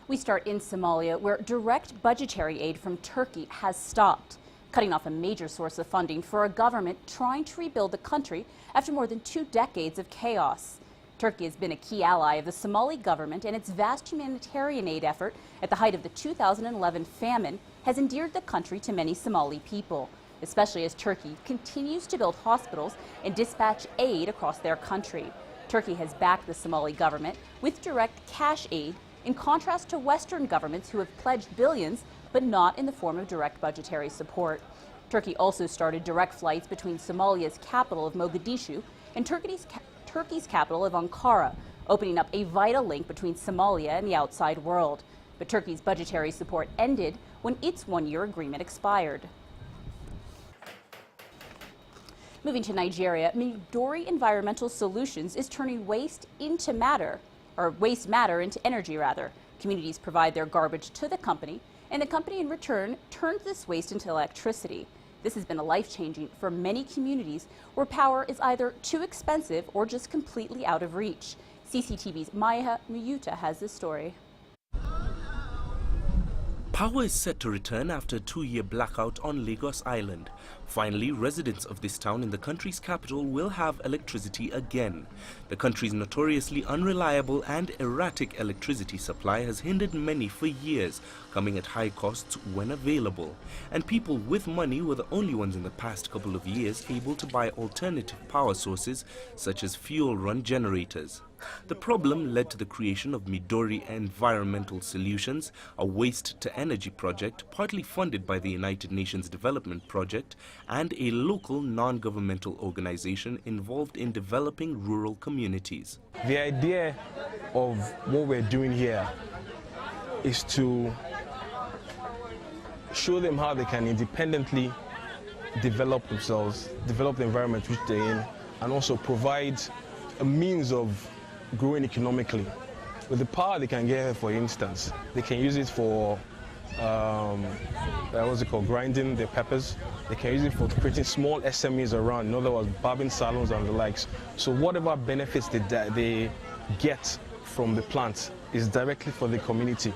We start in Somalia, where direct budgetary aid from Turkey has stopped, cutting off a major source of funding for a government trying to rebuild the country after more than 2 decades of chaos. Turkey has been a key ally of the Somali government, and its vast humanitarian aid effort at the height of the 2011 famine has endeared the country to many Somali people, especially as Turkey continues to build hospitals and dispatch aid across their country. Turkey has backed the Somali government with direct cash aid, in contrast to Western governments who have pledged billions, but not in the form of direct budgetary support. Turkey also started direct flights between Somalia's capital of Mogadishu and Turkey's capital of Ankara, opening up a vital link between Somalia and the outside world. But Turkey's budgetary support ended when its one-year agreement expired. Moving to Nigeria, Midori Environmental Solutions is turning waste into matter, or waste matter into energy rather. Communities provide their garbage to the company, and the company in return turns this waste into electricity. This has been life-changing for many communities where power is either too expensive or just completely out of reach. CCTV's Maya Muyuta has this story. Power is set to return after a 2-year blackout on Lagos Island. Finally, residents of this town in the country's capital will have electricity again. The country's notoriously unreliable and erratic electricity supply has hindered many for years, coming at high costs when available. And people with money were the only ones in the past couple of years able to buy alternative power sources such as fuel-run generators. The problem led to the creation of Midori Environmental Solutions, a waste-to-energy project partly funded by the United Nations Development Project and a local non-governmental organization involved in developing rural communities. The idea of what we're doing here is to show them how they can independently develop themselves, develop the environment which they're in, and also provide a means of growing economically. With the power they can get, for instance, they can use it for grinding their peppers. They can use it for creating small SMEs around, in other words, barbing salons and the likes. So whatever benefits they get from the plant is directly for the community.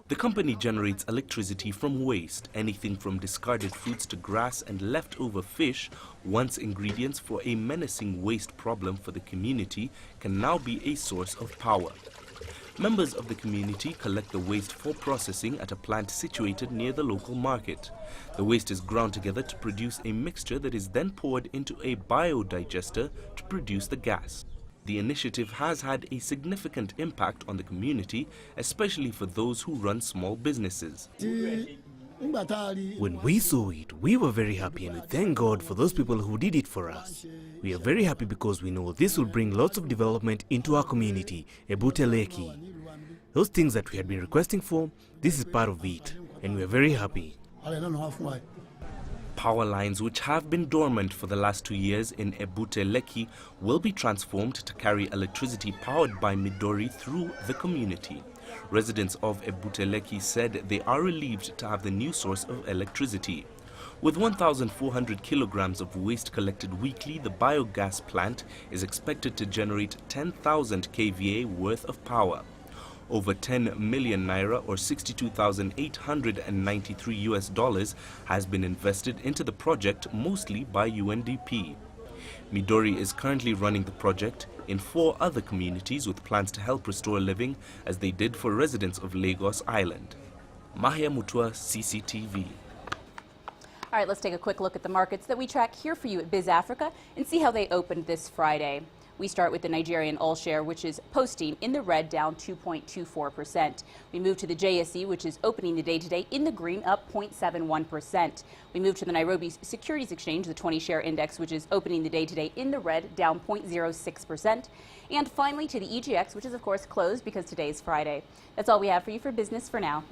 The company generates electricity from waste, anything from discarded foods to grass and leftover fish. Once ingredients for a menacing waste problem for the community can now be a source of power. Members of the community collect the waste for processing at a plant situated near the local market. The waste is ground together to produce a mixture that is then poured into a biodigester to produce the gas. The initiative has had a significant impact on the community, especially for those who run small businesses. When we saw it, we were very happy, and we thank God for those people who did it for us. We are very happy because we know this will bring lots of development into our community, Ebuteleki. Those things that we had been requesting for, this is part of it, and we are very happy. Power lines which have been dormant for the last 2 years in Ebuteleki will be transformed to carry electricity powered by Midori through the community. Residents of Ebuteleki said they are relieved to have the new source of electricity. With 1,400 kilograms of waste collected weekly, the biogas plant is expected to generate 10,000 kVA worth of power. Over 10 million naira, or $62,893 has been invested into the project, mostly by UNDP. Midori is currently running the project in 4 other communities with plans to help restore living as they did for residents of Lagos Island. Mahia Mutua, CCTV. All right, let's take a quick look at the markets that we track here for you at Biz Africa and see how they opened this Friday. We start with the Nigerian All-Share, which is posting in the red, down 2.24%. We move to the JSE, which is opening the day today in the green, up 0.71%. We move to the Nairobi Securities Exchange, the 20-share index, which is opening the day today in the red, down 0.06%. And finally to the EGX, which is of course closed because today is Friday. That's all we have for you for business for now.